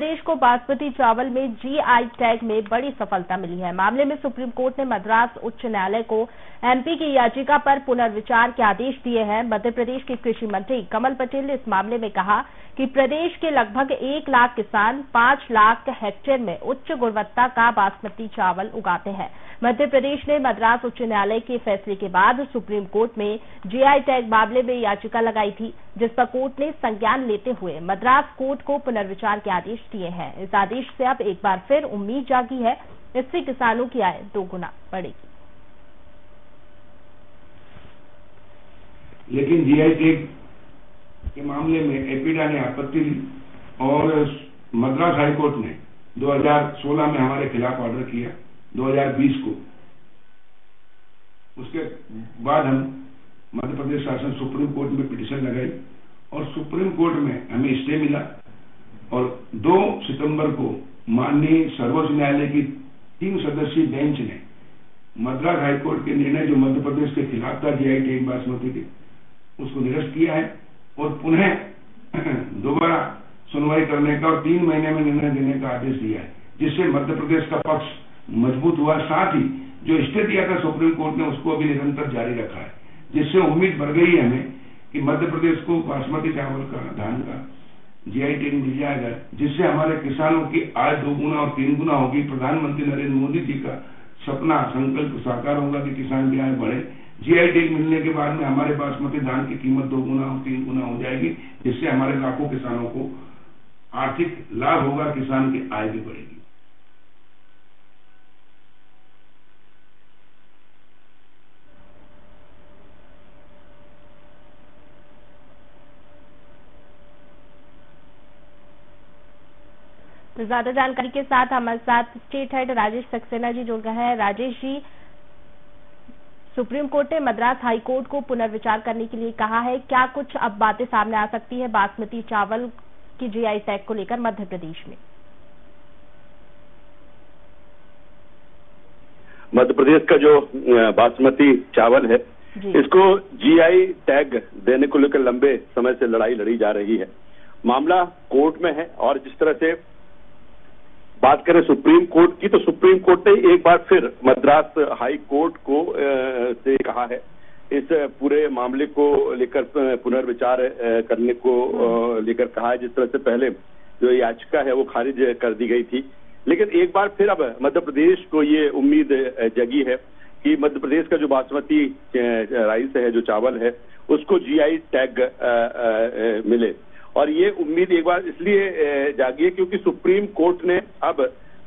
प्रदेश को बासमती चावल में जीआई टैग में बड़ी सफलता मिली है। मामले में सुप्रीम कोर्ट ने मद्रास उच्च न्यायालय को एमपी की याचिका पर पुनर्विचार के आदेश दिए हैं। मध्य प्रदेश के कृषि मंत्री कमल पटेल ने इस मामले में कहा कि प्रदेश के लगभग 1 लाख किसान 5 लाख हेक्टेयर में उच्च गुणवत्ता का बासमती चावल उगाते हैं। मध्य प्रदेश ने मद्रास उच्च न्यायालय के फैसले के बाद सुप्रीम कोर्ट में जीआई टैग मामले में याचिका लगाई थी, जिस पर कोर्ट ने संज्ञान लेते हुए मद्रास कोर्ट को पुनर्विचार के आदेश दिए हैं। इस आदेश से अब एक बार फिर उम्मीद जागी है, इससे किसानों की आय 2 गुना बढ़ेगी। लेकिन जीआई टैग के मामले में एपीडा ने आपत्ति ली और मद्रास हाईकोर्ट ने 2016 में हमारे खिलाफ ऑर्डर किया, 2020 को। उसके बाद हम मध्य प्रदेश शासन सुप्रीम कोर्ट में पिटीशन लगाई और सुप्रीम कोर्ट में हमें स्टे मिला और 2 सितंबर को माननीय सर्वोच्च न्यायालय की 3 सदस्यीय बेंच ने मद्रास हाईकोर्ट के निर्णय जो मध्य प्रदेश के खिलाफ था जीआई टैग बासमती के, उसको निरस्त किया है और पुनः दोबारा सुनवाई करने का और 3 महीने में निर्णय देने का आदेश दिया है, जिससे मध्य प्रदेश का पक्ष मजबूत हुआ। साथ ही जो स्टे दिया था सुप्रीम कोर्ट ने, उसको अभी निरंतर जारी रखा है, जिससे उम्मीद बढ़ गई है हमें कि मध्य प्रदेश को बासमती चावल का, धान का जीआई टैग मिल जाएगा, जिससे हमारे किसानों की आय 2 गुना और 3 गुना होगी। प्रधानमंत्री नरेंद्र मोदी जी का सपना, संकल्प साकार होगा कि किसान की आय बढ़े। जीआई टैग मिलने के बाद में हमारे बासमती धान की कीमत 2 गुना और 3 गुना हो जाएगी, जिससे हमारे लाखों किसानों को आर्थिक लाभ होगा, किसान की आय भी बढ़ेगी। तो ज्यादा जानकारी के साथ हमारे साथ स्टेट हेड राजेश सक्सेना जी जुड़ गए हैं। राजेश जी, सुप्रीम कोर्ट ने मद्रास हाई कोर्ट को पुनर्विचार करने के लिए कहा है, क्या कुछ अब बातें सामने आ सकती है बासमती चावल की जीआई टैग को लेकर मध्य प्रदेश में? मध्य प्रदेश का जो बासमती चावल है, इसको जीआई टैग देने को लेकर लंबे समय से लड़ाई लड़ी जा रही है। मामला कोर्ट में है और जिस तरह से बात करें सुप्रीम कोर्ट की, तो सुप्रीम कोर्ट ने एक बार फिर मद्रास हाई कोर्ट को से कहा है इस पूरे मामले को लेकर पुनर्विचार करने को लेकर कहा है। जिस तरह से पहले जो याचिका है वो खारिज कर दी गई थी, लेकिन एक बार फिर अब मध्य प्रदेश को ये उम्मीद जगी है कि मध्य प्रदेश का जो बासमती राइस है, जो चावल है, उसको जीआई टैग मिले। और ये उम्मीद एक बार इसलिए जागी है क्योंकि सुप्रीम कोर्ट ने अब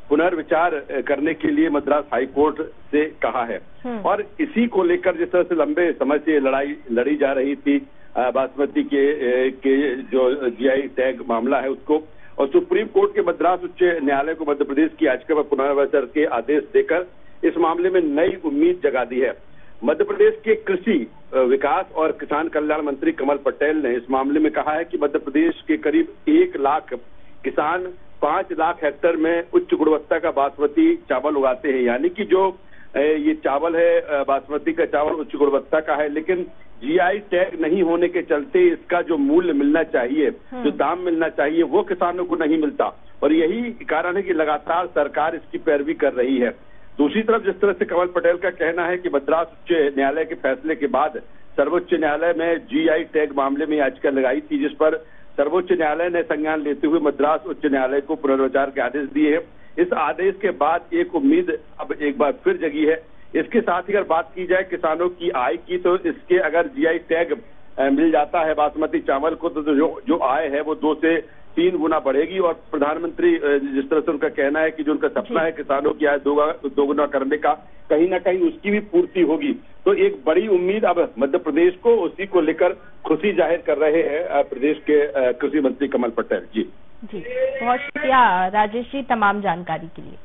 पुनर्विचार करने के लिए मद्रास हाई कोर्ट से कहा है और इसी को लेकर जिस तरह से लंबे समय से लड़ाई लड़ी जा रही थी बासमती के जो जीआई टैग मामला है उसको, और सुप्रीम कोर्ट के मद्रास उच्च न्यायालय को मध्य प्रदेश की याचिका पर पुनर्विचार के आदेश देकर इस मामले में नई उम्मीद जगा दी है। मध्य प्रदेश के कृषि विकास और किसान कल्याण मंत्री कमल पटेल ने इस मामले में कहा है कि मध्य प्रदेश के करीब 1 लाख किसान 5 लाख हेक्टेयर में उच्च गुणवत्ता का बासमती चावल उगाते हैं। यानी कि जो ये चावल है बासमती का चावल उच्च गुणवत्ता का है, लेकिन जीआई टैग नहीं होने के चलते इसका जो मूल्य मिलना चाहिए, जो दाम मिलना चाहिए, वो किसानों को नहीं मिलता और यही कारण है कि लगातार सरकार इसकी पैरवी कर रही है। दूसरी तरफ जिस तरह से कमल पटेल का कहना है कि मद्रास उच्च न्यायालय के फैसले के बाद सर्वोच्च न्यायालय में जीआई टैग मामले में याचिका लगाई थी, जिस पर सर्वोच्च न्यायालय ने संज्ञान लेते हुए मद्रास उच्च न्यायालय को पुनर्विचार के आदेश दिए हैं। इस आदेश के बाद एक उम्मीद अब एक बार फिर जगी है। इसके साथ ही अगर बात की जाए किसानों की आय की, तो इसके अगर जीआई टैग मिल जाता है बासमती चावल को, तो जो आय है वो 2 से 3 गुना बढ़ेगी और प्रधानमंत्री जिस तरह से उनका कहना है कि जो उनका सपना है किसानों की आय 2 गुना करने का, कहीं ना कहीं उसकी भी पूर्ति होगी। तो एक बड़ी उम्मीद अब मध्य प्रदेश को, उसी को लेकर खुशी जाहिर कर रहे हैं प्रदेश के कृषि मंत्री कमल पटेल जी। बहुत शुक्रिया राजेश जी तमाम जानकारी के लिए।